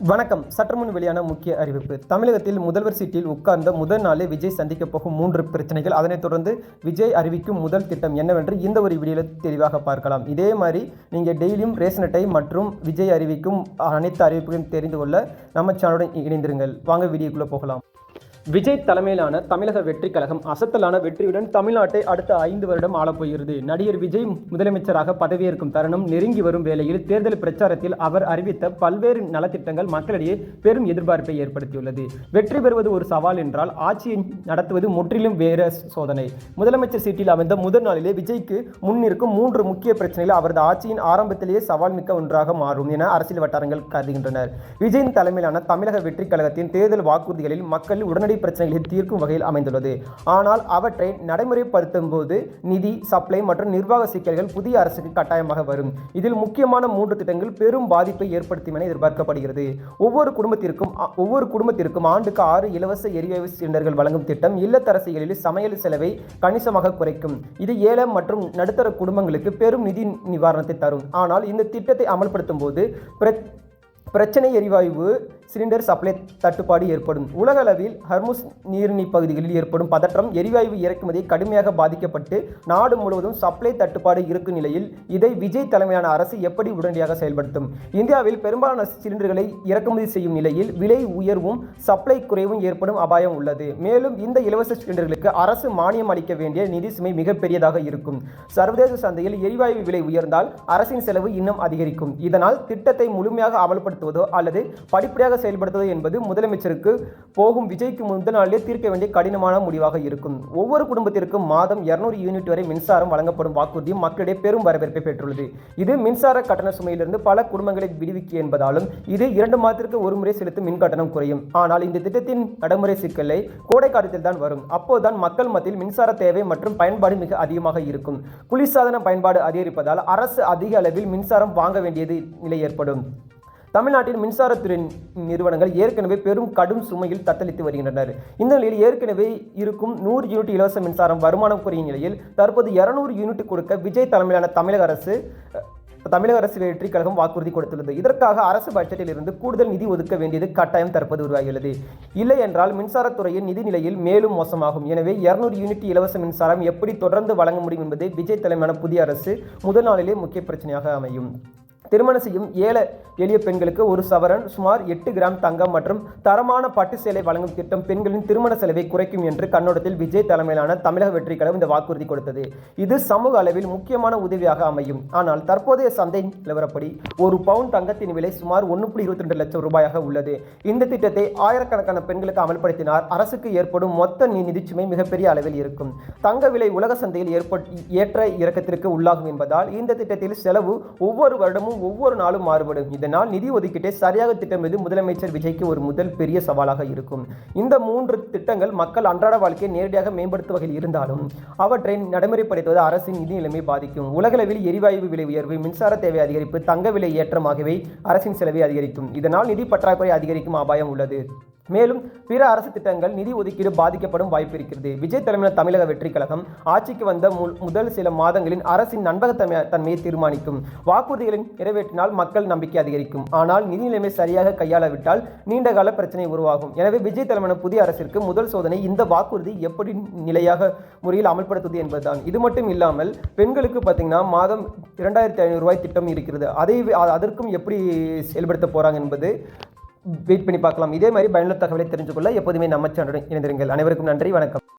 வணக்கம். சற்று முன் வெளியான முக்கிய அறிவிப்பு. தமிழகத்தில் முதல்வர் சீட்டில் உட்கார்ந்த முதல் நாளே விஜய் சந்திக்கப் போகும் 3 பிரச்சனைகள், அதனைத் தொடர்ந்து விஜய் அறிவிக்கும் முதல் திட்டம் என்னவென்று இந்த ஒரு வீடியோவில் தெளிவாக பார்க்கலாம். இதே மாதிரி நீங்கள் டெய்லியும் ரேஷன் அட்டை மற்றும் விஜய் அறிவிக்கும் அனைத்து அறிவிப்புகளையும் தெரிந்து கொள்ள நம்ம சேனலுடன் இணைந்திருங்கள். வாங்க வீடியோக்குள்ளே போகலாம். விஜய் தலைமையிலான தமிழக வெற்றிக் கழகம் அசத்தலான வெற்றியுடன் தமிழ்நாட்டை அடுத்த 5 வருடம் ஆளப்போகிறது. நடிகர் விஜய் முதலமைச்சராக பதவியேற்கும் தருணம் நெருங்கி வரும் வேளையில் தேர்தல் பிரச்சாரத்தில் அவர் அறிவித்த பல்வேறு நலத்திட்டங்கள் மக்களிடையே பெரும் எதிர்பார்ப்பை ஏற்படுத்தியுள்ளது. வெற்றி பெறுவது ஒரு சவால் என்றால் ஆட்சியை நடத்துவது முற்றிலும் வேற சோதனை. முதலமைச்சர் சீட்டில் அமைந்த முதல் நாளிலே விஜய்க்கு முன்னிருக்கும் 3 முக்கிய பிரச்சனைகள் அவரது ஆட்சியின் ஆரம்பத்திலேயே சவால் மிக்க ஒன்றாக மாறும் என அரசியல் வட்டாரங்கள் கருதுகின்றனர். விஜயின் தலைமையிலான தமிழக வெற்றிக் கழகத்தின் தேர்தல் வாக்குறுதிகளில் மக்கள் உடனடி பிரச்சனைகளை தீர்க்கும் வகையில் அமைந்துள்ளது. ஆனால் அவற்றை நடைமுறைப்படுத்தும் போது நிதி, சப்ளை மற்றும் நிர்வாக சிக்கல்கள் புதிய அரசுக்கு கட்டாயமாக வரும். இதில் முக்கியமான 3 திட்டங்கள் பெரும் பாதிப்பை ஏற்படுத்தும் என எதிர்பார்க்கப்படுகிறது. ஒவ்வொரு குடும்பத்திற்கும் ஆண்டுக்கு 6 இலவச எரிவாயு சிலிண்டர்கள் வழங்கும் திட்டம் இல்லத்தரசிகளில் சமையல் செலவை கணிசமாக குறைக்கும். இது ஏழை மற்றும் நடுத்தர குடும்பங்களுக்கு பெரும் நிதி நிவாரணத்தை தரும். ஆனால் இந்த திட்டத்தை அமல்படுத்தும் போது பிரச்சனை எரிவாயு சிலிண்டர் சப்ளை தட்டுப்பாடு ஏற்படும். உலக அளவில் ஹர்முஸ் நீரிணை பகுதிகளில் ஏற்படும் பதற்றம் எரிவாயு இறக்குமதியை கடுமையாக பாதிக்கப்பட்டு நாடு முழுவதும் சப்ளை தட்டுப்பாடு இருக்கும் நிலையில் இதை விஜய் தலைமையான அரசு எப்படி உடனடியாக செயல்படுத்தும்? இந்தியாவில் பெரும்பாலான சிலிண்டர்களை இறக்குமதி செய்யும் நிலையில் விலை உயர்வும் சப்ளை குறைவும் ஏற்படும் அபாயம் உள்ளது. மேலும் இந்த இலவச சிலிண்டர்களுக்கு அரசு மானியம் அளிக்க வேண்டிய நிதி சுமை மிகப்பெரியதாக இருக்கும். சர்வதேச சந்தையில் எரிவாயு விலை உயர்ந்தால் அரசின் செலவு இன்னும் அதிகரிக்கும். இதனால் திட்டத்தை முழுமையாக அமல்படுத்துவதோ அல்லது படிப்படியாக செயல்படுத்துவது என்பது முதலமைச்சருக்கு போகும் விஜய்க்கு முதல் நாளிலே தீர்க்க வேண்டிய கடினமான முடிவாக இருக்கும். ஒவ்வொரு குடும்பத்திற்கும் மாதம் 200 யூனிட் வரை மின்சாரம் வழங்கப்படும் வாக்குறுதியும் மக்களிடையே பெரும் வரவேற்பை பெற்றுள்ளது. இது மின்சார கட்டண சுமையிலிருந்து பல குடும்பங்களை விடுவிக்கும் என்பதாலும் இது 2 மாதத்திற்கு ஒரு முறை செலுத்தும் மின் கட்டணம் குறையும். ஆனால் இந்த திட்டத்தின் நடைமுறை சிக்கலை கோடை காலத்தில் தான் வரும். அப்போதுதான் மக்கள் மத்தியில் மின்சார தேவை மற்றும் பயன்பாடு மிக அதிகமாக இருக்கும். குளிர்சாதன பயன்பாடு அதிகரிப்பதால் அரசு அதிக அளவில் மின்சாரம் வாங்க வேண்டியது நிலை ஏற்படும். தமிழ்நாட்டின் மின்சாரத்துறை நிறுவனங்கள் ஏற்கனவே பெரும் கடும் சுமையில் தத்தளித்து வருகின்றனர். இந்த நிலையில் ஏற்கனவே இருக்கும் 100 யூனிட் இலவச மின்சாரம் வருமானம் குறையும் நிலையில் தற்போது 200 யூனிட் கொடுக்க விஜய் தலைமையிலான தமிழக அரசு வெற்றிக் கழகம் வாக்குறுதி கொடுத்துள்ளது. இதற்காக அரசு பட்ஜெட்டில் இருந்து கூடுதல் நிதி ஒதுக்க வேண்டியது கட்டாயம் தற்போது உருவாகியுள்ளது. இல்லை என்றால் மின்சாரத்துறையின் நிதி நிலையில் மேலும் மோசமாகும். எனவே 200 யூனிட் இலவச மின்சாரம் எப்படி தொடர்ந்து வழங்க முடியும் என்பதை விஜய் தலைமையிலான புதிய அரசு முதல் நாளிலே முக்கிய பிரச்சனையாக அமையும். திருமணம் செய்யும் எளிய பெண்களுக்கு 1 சவரன் சுமார் 8 கிராம் தங்கம் மற்றும் தரமான பட்டு சேலை வழங்கும் திட்டம் பெண்களின் திருமண செலவை குறைக்கும் என்று கண்ணோட்டத்தில் விஜய் தலைமையிலான தமிழக வெற்றிக் கழகம் இந்த வாக்குறுதி கொடுத்தது. இது சமூக அளவில் முக்கியமான உதவியாக அமையும். ஆனால் தற்போதைய சந்தை நிலவரப்படி 1 பவுன் தங்கத்தின் விலை சுமார் 1.22 லட்சம் ரூபாயாக உள்ளது. இந்த திட்டத்தை ஆயிரக்கணக்கான பெண்களுக்கு அமல்படுத்தினார் அரசுக்கு ஏற்படும் மொத்த நிதிச்சுமை மிகப்பெரிய அளவில் இருக்கும். தங்க விலை உலக சந்தையில் ஏற்ற இறக்கத்திற்கு உள்ளாகும் என்பதால் இந்த திட்டத்தில் செலவு ஒவ்வொரு வருடமும் ஒவ்வொரு நாளும் மாறுபடும். இதனால் நிதி ஒதுக்கீட்டை சரியாக திட்டமிடுவது முதலமைச்சர் விஜய்க்கு ஒரு முதல் பெரிய சவாலாக இருக்கும். இந்த 3 திட்டங்கள் மக்கள் அன்றாட வாழ்க்கையை நேரடியாக மேம்படுத்தும் வகையில் இருந்தாலும் அவற்றை நடைமுறைப்படுத்துவது அரசின் நிதி நிலைமை பாதிக்கும். உலகளவில் எரிவாயு விலை உயர்வு, மின்சார தேவை அதிகரிப்பு, தங்க விலை ஏற்றம் ஆகியவை அரசின் செலவை அதிகரிக்கும். இதனால் நிதி பற்றாக்குறை அதிகரிக்கும் அபாயம் உள்ளது. மேலும் பிற அரசு திட்டங்கள் நிதி ஒதுக்கீடு பாதிக்கப்படும் வாய்ப்பு இருக்கிறது. விஜய் தலைமையிலான தமிழக வெற்றிக் கழகம் ஆட்சிக்கு வந்த முதல் சில மாதங்களின் அரசின் நம்பகத்தன்மையை தீர்மானிக்கும். வாக்குறுதிகளை நிறைவேற்றினால் மக்கள் நம்பிக்கை அதிகரிக்கும். ஆனால் நிதி நிலைமை சரியாக கையாளவிட்டால் நீண்டகால பிரச்சனை உருவாகும். எனவே விஜய் தலைமையிலான புதிய அரசிற்கு முதல் சோதனை இந்த வாக்குறுதி எப்படி நிலையாக முறையில் அமல்படுத்துவது என்பதுதான். இது மட்டும் இல்லாமல் பெண்களுக்கு பார்த்தீங்கன்னா மாதம் 2500 ரூபாய் திட்டம் இருக்கிறது. அதற்கும் எப்படி செயல்படுத்த போறாங்க என்பது வெயிட் பண்ணி பார்க்கலாம். இதே மாதிரி பயனுள்ள தகவலை தெரிஞ்சுக்கொள்ள எப்போதுமே நம்ம சேனலுடன் இணைந்திருங்கள். அனைவருக்கும் நன்றி, வணக்கம்.